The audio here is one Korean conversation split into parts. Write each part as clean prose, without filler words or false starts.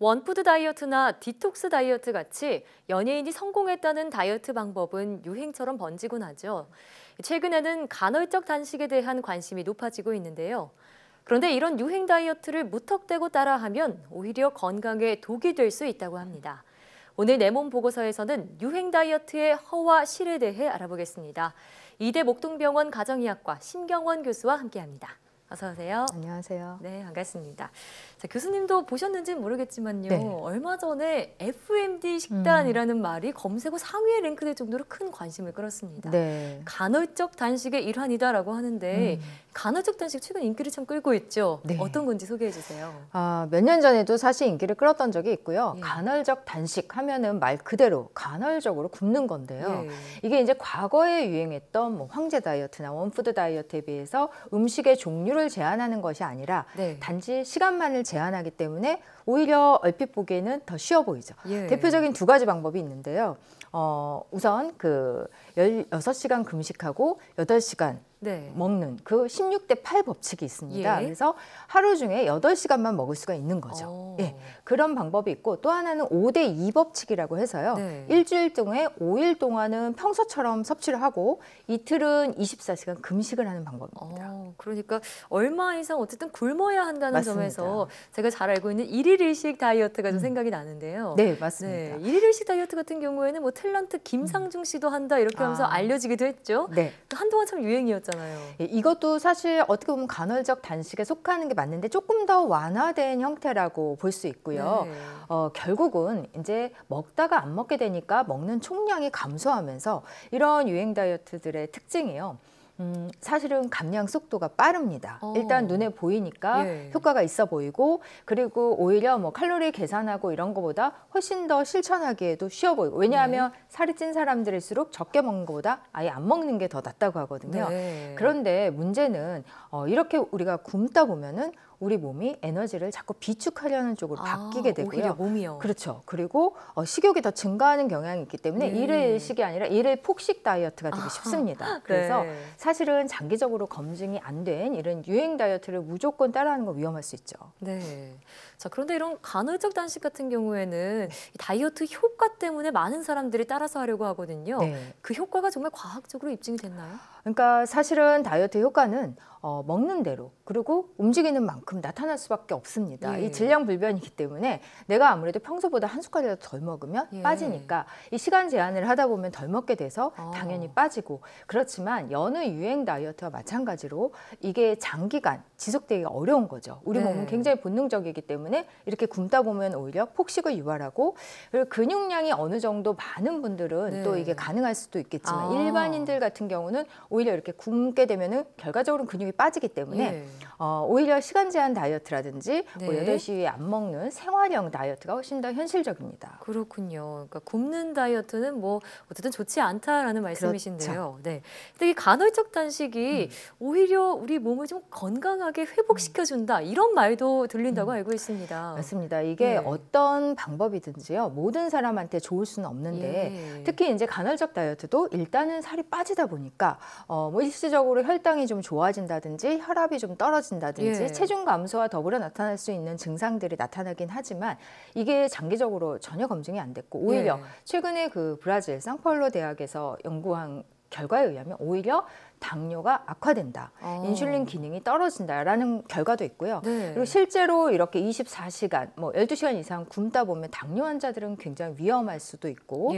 원푸드 다이어트나 디톡스 다이어트 같이 연예인이 성공했다는 다이어트 방법은 유행처럼 번지곤 하죠. 최근에는 간헐적 단식에 대한 관심이 높아지고 있는데요. 그런데 이런 유행 다이어트를 무턱대고 따라하면 오히려 건강에 독이 될 수 있다고 합니다. 오늘 내 몸 보고서에서는 유행 다이어트의 허와 실에 대해 알아보겠습니다. 이대 목동병원 가정의학과 신경원 교수와 함께합니다. 어서 오세요. 안녕하세요. 네, 반갑습니다. 자, 교수님도 보셨는지는 모르겠지만요. 네. 얼마 전에 FMD 식단이라는 말이 검색어 상위에 랭크될 정도로 큰 관심을 끌었습니다. 네. 간헐적 단식의 일환이다라고 하는데 간헐적 단식 최근 인기를 참 끌고 있죠. 네. 어떤 건지 소개해 주세요. 몇 년 전에도 사실 인기를 끌었던 적이 있고요. 예. 간헐적 단식 하면은 말 그대로 간헐적으로 굶는 건데요. 예. 이게 이제 과거에 유행했던 뭐 황제 다이어트나 원푸드 다이어트에 비해서 음식의 종류를 제한하는 것이 아니라 네. 단지 시간만을 제한하기 때문에 오히려 얼핏 보기에는 더 쉬워 보이죠. 예. 대표적인 두 가지 방법이 있는데요. 우선 그 16시간 금식하고 8시간 네. 먹는 그 16대 8 법칙이 있습니다. 예. 그래서 하루 중에 8시간만 먹을 수가 있는 거죠. 예, 그런 방법이 있고 또 하나는 5대 2 법칙이라고 해서요. 네. 일주일 동안 5일 동안은 평소처럼 섭취를 하고 이틀은 24시간 금식을 하는 방법입니다. 그러니까 얼마 이상 어쨌든 굶어야 한다는 맞습니다. 점에서 제가 잘 알고 있는 일일 일식 다이어트가 좀 생각이 나는데요. 네, 맞습니다. 네, 일일 일식 다이어트 같은 경우에는 뭐 탤런트 김상중 씨도 한다 이렇게 하면서 알려지기도 했죠. 네. 한동안 참 유행이었잖아요. 예, 이것도 사실 어떻게 보면 간헐적 단식에 속하는 게 맞는데 조금 더 완화된 형태라고 볼 수 있고요. 네. 결국은 이제 먹다가 안 먹게 되니까 먹는 총량이 감소하면서 이런 유행 다이어트들의 특징이요. 사실은 감량 속도가 빠릅니다. 일단 눈에 보이니까 예. 효과가 있어 보이고 그리고 오히려 뭐 칼로리 계산하고 이런 거보다 훨씬 더 실천하기에도 쉬워 보이고 왜냐하면 살이 찐 사람들일수록 적게 먹는 것보다 아예 안 먹는 게 더 낫다고 하거든요. 네. 그런데 문제는 이렇게 우리가 굶다 보면은 우리 몸이 에너지를 자꾸 비축하려는 쪽으로 바뀌게 되고요. 오히려 몸이요. 그렇죠. 그리고 식욕이 더 증가하는 경향이 있기 때문에 일일 일식이 아니라 일일 폭식 다이어트가 되기 쉽습니다. 그래서 네. 사실은 장기적으로 검증이 안 된 이런 유행 다이어트를 무조건 따라하는 건 위험할 수 있죠. 네. 자, 그런데 이런 간헐적 단식 같은 경우에는 이 다이어트 효과 때문에 많은 사람들이 따라서 하려고 하거든요. 네. 그 효과가 정말 과학적으로 입증이 됐나요? 그러니까 사실은 다이어트 효과는 먹는 대로 그리고 움직이는 만큼 나타날 수밖에 없습니다. 예. 이 질량불변이기 때문에 내가 아무래도 평소보다 한 숟갈이라도 덜 먹으면 예. 빠지니까 이 시간 제한을 하다 보면 덜 먹게 돼서 당연히 빠지고 그렇지만 여느 유행 다이어트와 마찬가지로 이게 장기간 지속되기가 어려운 거죠. 우리 네. 몸은 굉장히 본능적이기 때문에 이렇게 굶다 보면 오히려 폭식을 유발하고 그리고 근육량이 어느 정도 많은 분들은 네. 또 이게 가능할 수도 있겠지만 일반인들 같은 경우는 오히려 이렇게 굶게 되면은 결과적으로 근육이 빠지기 때문에 예. 오히려 시간 제한 다이어트라든지 뭐 네. 8시 이후에 안 먹는 생활형 다이어트가 훨씬 더 현실적입니다. 그렇군요. 그러니까 굶는 다이어트는 뭐 어쨌든 좋지 않다라는 말씀이신데요. 그렇죠. 네. 근데 이 간헐적 단식이 오히려 우리 몸을 좀 건강하게 회복시켜준다 이런 말도 들린다고 알고 있습니다. 맞습니다. 이게 네. 어떤 방법이든지요. 모든 사람한테 좋을 수는 없는데 예. 특히 이제 간헐적 다이어트도 일단은 살이 빠지다 보니까 뭐 일시적으로 혈당이 좀 좋아진다든지 혈압이 좀 떨어진다든지 예. 체중 감소와 더불어 나타날 수 있는 증상들이 나타나긴 하지만 이게 장기적으로 전혀 검증이 안 됐고 오히려 예. 최근에 그 브라질 상파울로 대학에서 연구한 결과에 의하면 오히려 당뇨가 악화된다. 인슐린 기능이 떨어진다라는 결과도 있고요. 네. 그리고 실제로 이렇게 24시간, 뭐 12시간 이상 굶다 보면 당뇨 환자들은 굉장히 위험할 수도 있고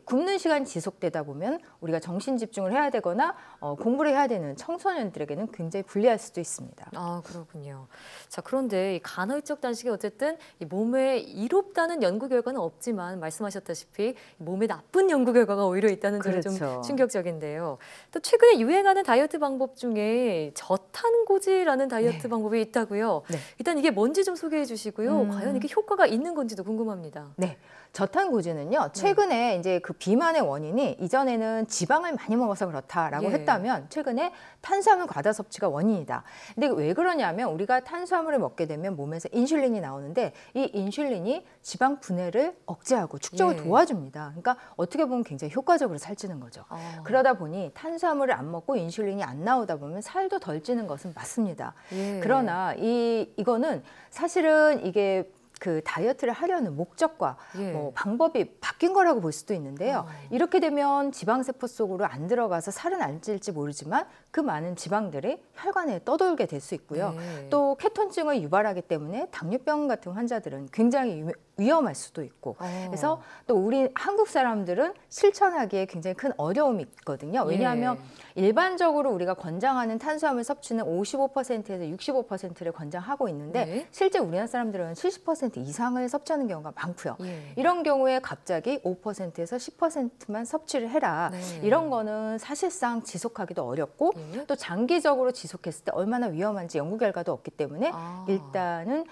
굶는 시간이 지속되다 보면 우리가 정신 집중을 해야 되거나 공부를 해야 되는 청소년들에게는 굉장히 불리할 수도 있습니다. 아, 그렇군요. 자, 그런데 이 간헐적 단식이 어쨌든 이 몸에 이롭다는 연구 결과는 없지만 말씀하셨다시피 몸에 나쁜 연구 결과가 오히려 있다는 점이 좀 그렇죠. 충격적인데요. 또 최근에 유행하는 다이어트 방법 중에 저탄고지라는 다이어트 방법이 있다고요. 네. 일단 이게 뭔지 좀 소개해 주시고요. 과연 이게 효과가 있는 건지도 궁금합니다. 네. 저탄고지는요. 최근에 이제 그 비만의 원인이 이전에는 지방을 많이 먹어서 그렇다라고 했다면 최근에 탄수화물 과다 섭취가 원인이다. 근데 왜 그러냐면 우리가 탄수화물을 먹게 되면 몸에서 인슐린이 나오는데 이 인슐린이 지방 분해를 억제하고 축적을 도와줍니다. 그러니까 어떻게 보면 굉장히 효과적으로 살찌는 거죠. 그러다 보니 탄수화물을 안 먹고 인슐린이 안 나오다 보면 살도 덜 찌는 것은 맞습니다. 그러나 이거는 사실은 이게 그 다이어트를 하려는 목적과 예. 뭐 방법이 바뀐 거라고 볼 수도 있는데요. 이렇게 되면 지방세포 속으로 안 들어가서 살은 안 찔지 모르지만 그 많은 지방들이 혈관에 떠돌게 될 수 있고요. 네. 또 케톤증을 유발하기 때문에 당뇨병 같은 환자들은 굉장히 위험할 수도 있고 그래서 또 우리 한국 사람들은 실천하기에 굉장히 큰 어려움이 있거든요. 왜냐하면 일반적으로 우리가 권장하는 탄수화물 섭취는 55%에서 65%를 권장하고 있는데 네. 실제 우리나라 사람들은 70% 이상을 섭취하는 경우가 많고요. 예. 이런 경우에 갑자기 5%에서 10%만 섭취를 해라. 네. 이런 거는 사실상 지속하기도 어렵고 예. 또 장기적으로 지속했을 때 얼마나 위험한지 연구 결과도 없기 때문에 일단은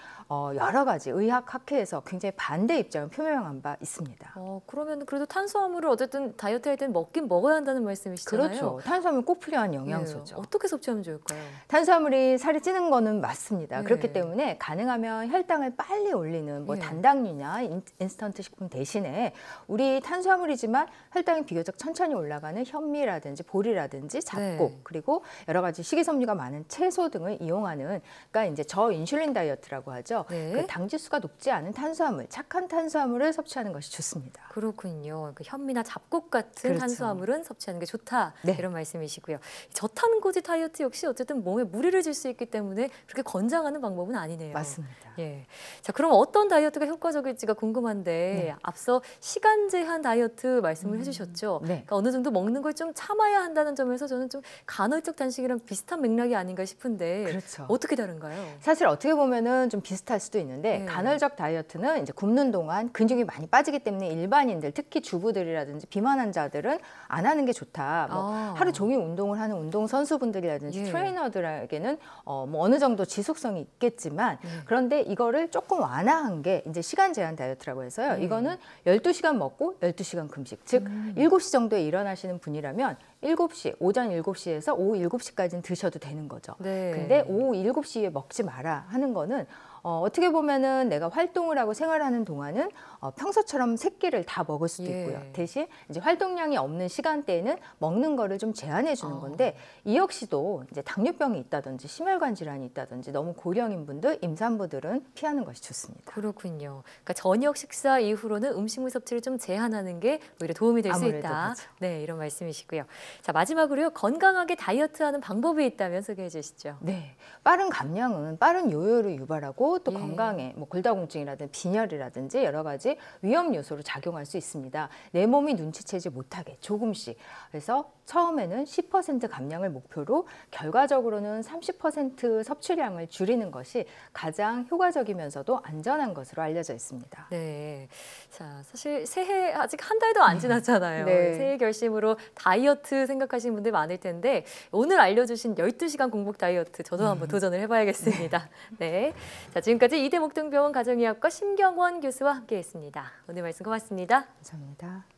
여러 가지 의학 학회에서 굉장히 반대 입장을 표명한 바 있습니다. 그러면 그래도 탄수화물을 어쨌든 다이어트 할 때는 먹긴 먹어야 한다는 말씀이시잖아요. 그렇죠. 탄수화물 꼭 필요한 영양소죠. 예. 어떻게 섭취하면 좋을까요? 탄수화물이 살이 찌는 거는 맞습니다. 네. 그렇기 때문에 가능하면 혈당을 빨리 올리는 뭐 예. 단당류나 인스턴트 식품 대신에 우리 탄수화물이지만 혈당이 비교적 천천히 올라가는 현미라든지 보리라든지 잡곡 네. 그리고 여러 가지 식이섬유가 많은 채소 등을 이용하는 그러니까 이제 저인슐린 다이어트라고 하죠. 네. 그 당지수가 높지 않은 탄수화물, 착한 탄수화물을 섭취하는 것이 좋습니다. 그렇군요. 그 현미나 잡곡 같은 그렇죠. 탄수화물은 섭취하는 게 좋다. 네. 이런 말씀이시고요. 저탄고지 다이어트 역시 어쨌든 몸에 무리를 줄 수 있기 때문에 그렇게 권장하는 방법은 아니네요. 맞습니다. 예. 자, 그럼 어떤 다이어트가 효과적일지가 궁금한데 네. 앞서 시간 제한 다이어트 말씀을 해주셨죠. 네. 그러니까 어느 정도 먹는 걸 좀 참아야 한다는 점에서 저는 좀 간헐적 단식이랑 비슷한 맥락이 아닌가 싶은데 그렇죠. 어떻게 다른가요? 사실 어떻게 보면은 좀 비슷할 수도 있는데 네. 간헐적 다이어트는 이제 굶는 동안 근육이 많이 빠지기 때문에 일반인들 특히 주부들이라든지 비만 환자들은 안 하는 게 좋다. 뭐 하루 종일 운동을 하는 운동 선수분들이라든지 예. 트레이너들에게는 뭐 어느 정도 지속성이 있겠지만 그런데 이거를 조금 완화한 게 이제 시간 제한 다이어트라고 해서요. 이거는 12시간 먹고 12시간 금식. 즉 7시 정도에 일어나시는 분이라면 7시, 오전 7시에서 오후 7시까지는 드셔도 되는 거죠. 네. 근데 오후 7시에 먹지 마라 하는 거는 어떻게 보면은 내가 활동을 하고 생활하는 동안은 평소처럼 세 끼를 다 먹을 수도 예. 있고요. 대신 이제 활동량이 없는 시간대에는 먹는 거를 좀 제한해 주는 건데 이 역시도 이제 당뇨병이 있다든지 심혈관 질환이 있다든지 너무 고령인 분들, 임산부들은 피하는 것이 좋습니다. 그렇군요. 그러니까 저녁 식사 이후로는 음식물 섭취를 좀 제한하는 게 오히려 도움이 될 수 아무래도 있다. 그렇죠. 네, 이런 말씀이시고요. 자, 마지막으로요. 건강하게 다이어트하는 방법이 있다면 소개해 주시죠. 네, 빠른 감량은 빠른 요요를 유발하고 또 예. 건강에 뭐 골다공증이라든지 빈혈이라든지 여러 가지 위험 요소로 작용할 수 있습니다. 내 몸이 눈치채지 못하게 조금씩. 그래서 처음에는 10% 감량을 목표로 결과적으로는 30% 섭취량을 줄이는 것이 가장 효과적이면서도 안전한 것으로 알려져 있습니다. 네. 자, 사실 새해 아직 한 달도 안 지났잖아요. 네. 새해 결심으로 다이어트 생각하시는 분들 많을 텐데 오늘 알려주신 12시간 공복 다이어트 저도 한번 도전을 해봐야겠습니다. 네. 자, 지금까지 이대목동병원 가정의학과 심경원 교수와 함께했습니다. 오늘 말씀 고맙습니다. 감사합니다.